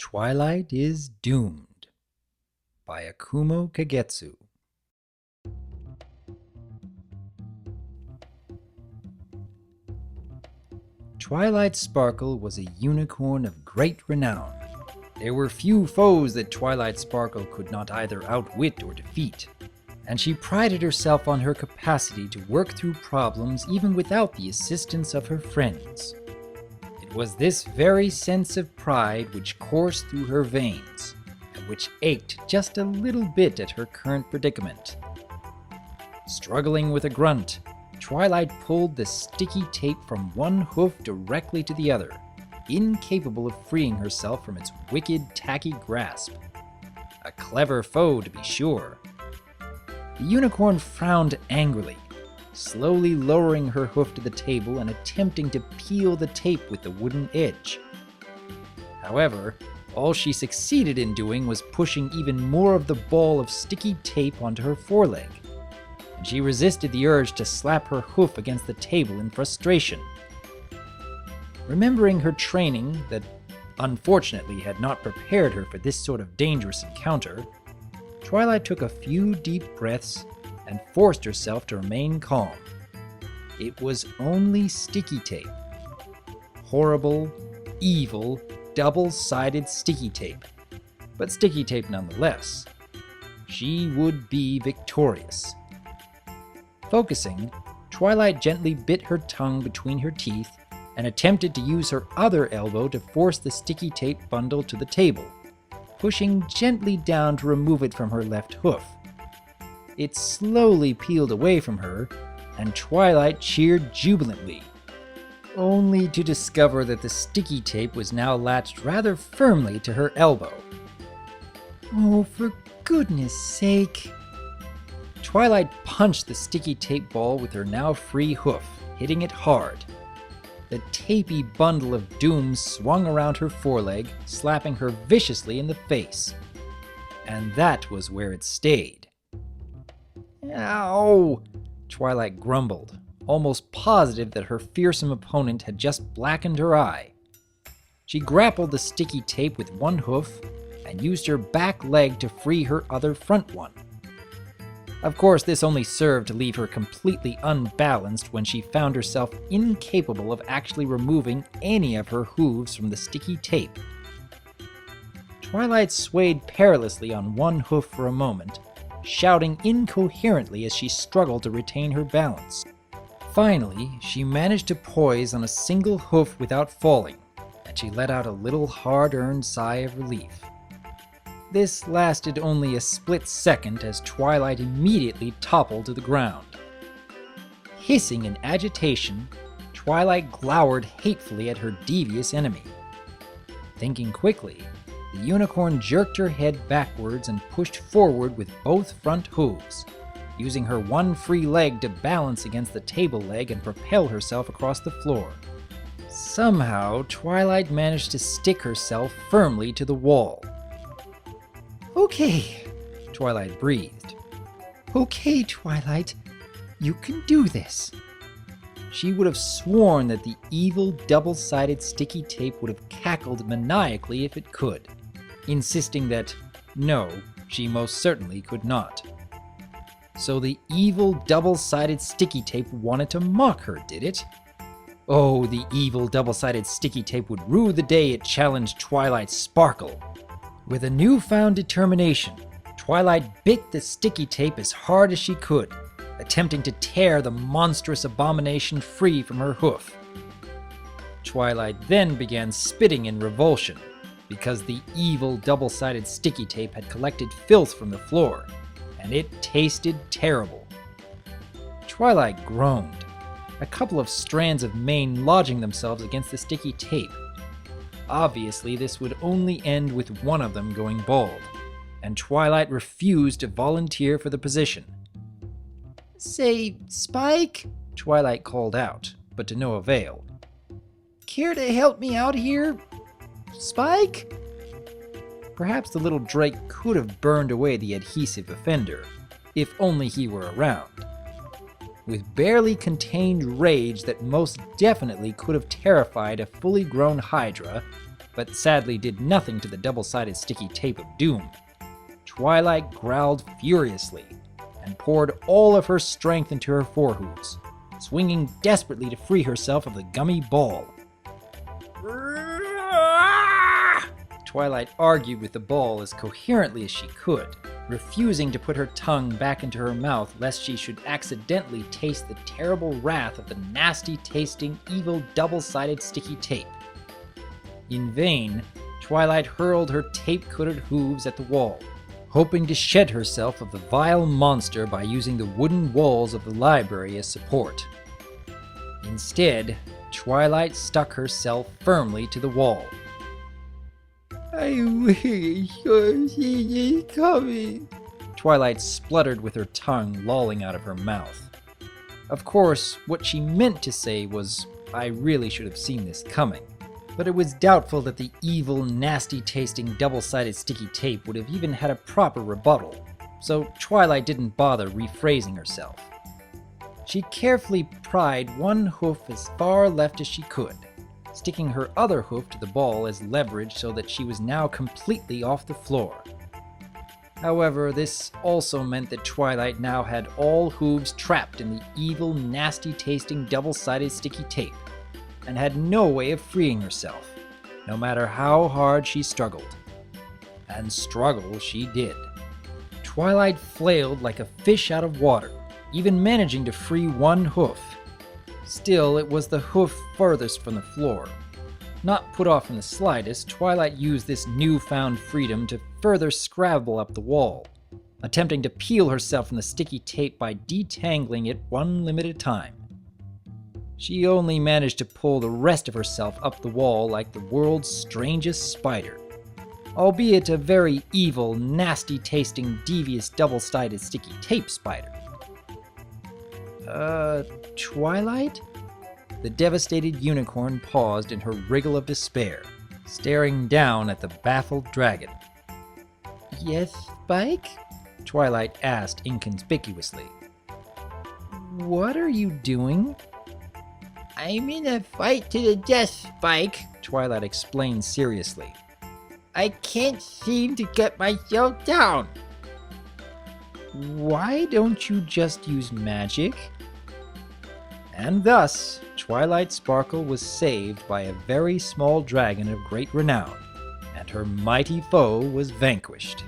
Twilight is Doomed by Akumo Kagetsu. Twilight Sparkle was a unicorn of great renown. There were few foes that Twilight Sparkle could not either outwit or defeat, and she prided herself on her capacity to work through problems even without the assistance of her friends. It was this very sense of pride which coursed through her veins, and which ached just a little bit at her current predicament. Struggling with a grunt, Twilight pulled the sticky tape from one hoof directly to the other, incapable of freeing herself from its wicked, tacky grasp. A clever foe, to be sure. The unicorn frowned angrily, slowly lowering her hoof to the table and attempting to peel the tape with the wooden edge. However, all she succeeded in doing was pushing even more of the ball of sticky tape onto her foreleg, and she resisted the urge to slap her hoof against the table in frustration. Remembering her training that unfortunately had not prepared her for this sort of dangerous encounter, Twilight took a few deep breaths and forced herself to remain calm. It was only sticky tape. Horrible, evil, double-sided sticky tape. But sticky tape nonetheless. She would be victorious. Focusing, Twilight gently bit her tongue between her teeth and attempted to use her other elbow to force the sticky tape bundle to the table, pushing gently down to remove it from her left hoof. It slowly peeled away from her, and Twilight cheered jubilantly, only to discover that the sticky tape was now latched rather firmly to her elbow. Oh, for goodness sake! Twilight punched the sticky tape ball with her now free hoof, hitting it hard. The tapey bundle of doom swung around her foreleg, slapping her viciously in the face. And that was where it stayed. Ow! Twilight grumbled, almost positive that her fearsome opponent had just blackened her eye. She grappled the sticky tape with one hoof and used her back leg to free her other front one. Of course, this only served to leave her completely unbalanced when she found herself incapable of actually removing any of her hooves from the sticky tape. Twilight swayed perilously on one hoof for a moment, shouting incoherently as she struggled to retain her balance. Finally, she managed to poise on a single hoof without falling, and she let out a little hard-earned sigh of relief. This lasted only a split second as Twilight immediately toppled to the ground. Hissing in agitation, Twilight glowered hatefully at her devious enemy. Thinking quickly, the unicorn jerked her head backwards and pushed forward with both front hooves, using her one free leg to balance against the table leg and propel herself across the floor. Somehow, Twilight managed to stick herself firmly to the wall. "Okay," Twilight breathed. "Okay, Twilight, you can do this." She would have sworn that the evil double-sided sticky tape would have cackled maniacally if it could, insisting that, no, she most certainly could not. So the evil double-sided sticky tape wanted to mock her, did it? Oh, the evil double-sided sticky tape would rue the day it challenged Twilight Sparkle. With a newfound determination, Twilight bit the sticky tape as hard as she could, attempting to tear the monstrous abomination free from her hoof. Twilight then began spitting in revulsion, because the evil double-sided sticky tape had collected filth from the floor, and it tasted terrible. Twilight groaned, a couple of strands of mane lodging themselves against the sticky tape. Obviously, this would only end with one of them going bald, and Twilight refused to volunteer for the position. "Say, Spike," Twilight called out, but to no avail. "Care to help me out here, Spike?" Perhaps the little drake could have burned away the adhesive offender, if only he were around. With barely contained rage that most definitely could have terrified a fully grown hydra, but sadly did nothing to the double-sided sticky tape of doom. Twilight growled furiously and poured all of her strength into her forehooves, swinging desperately to free herself of the gummy ball. Twilight argued with the ball as coherently as she could, refusing to put her tongue back into her mouth lest she should accidentally taste the terrible wrath of the nasty-tasting, evil double-sided sticky tape. In vain, Twilight hurled her tape-coated hooves at the wall, hoping to shed herself of the vile monster by using the wooden walls of the library as support. Instead, Twilight stuck herself firmly to the wall. "I wish you see it coming," Twilight spluttered with her tongue lolling out of her mouth. Of course, what she meant to say was, "I really should have seen this coming," but it was doubtful that the evil, nasty-tasting double-sided sticky tape would have even had a proper rebuttal, so Twilight didn't bother rephrasing herself. She carefully pried one hoof as far left as she could, sticking her other hoof to the ball as leverage so that she was now completely off the floor. However, this also meant that Twilight now had all hooves trapped in the evil, nasty-tasting double-sided sticky tape, and had no way of freeing herself, no matter how hard she struggled. And struggle she did. Twilight flailed like a fish out of water, even managing to free one hoof. Still, it was the hoof furthest from the floor. Not put off in the slightest, Twilight used this newfound freedom to further scrabble up the wall, attempting to peel herself from the sticky tape by detangling it one limb at a time. She only managed to pull the rest of herself up the wall like the world's strangest spider, albeit a very evil, nasty-tasting, devious double-sided sticky tape spider. Twilight? The devastated unicorn paused in her wriggle of despair, staring down at the baffled dragon. "Yes, Spike?" Twilight asked inconspicuously. "What are you doing?" "I'm in a fight to the death, Spike," Twilight explained seriously. "I can't seem to get myself down." "Why don't you just use magic?" And thus, Twilight Sparkle was saved by a very small dragon of great renown, and her mighty foe was vanquished.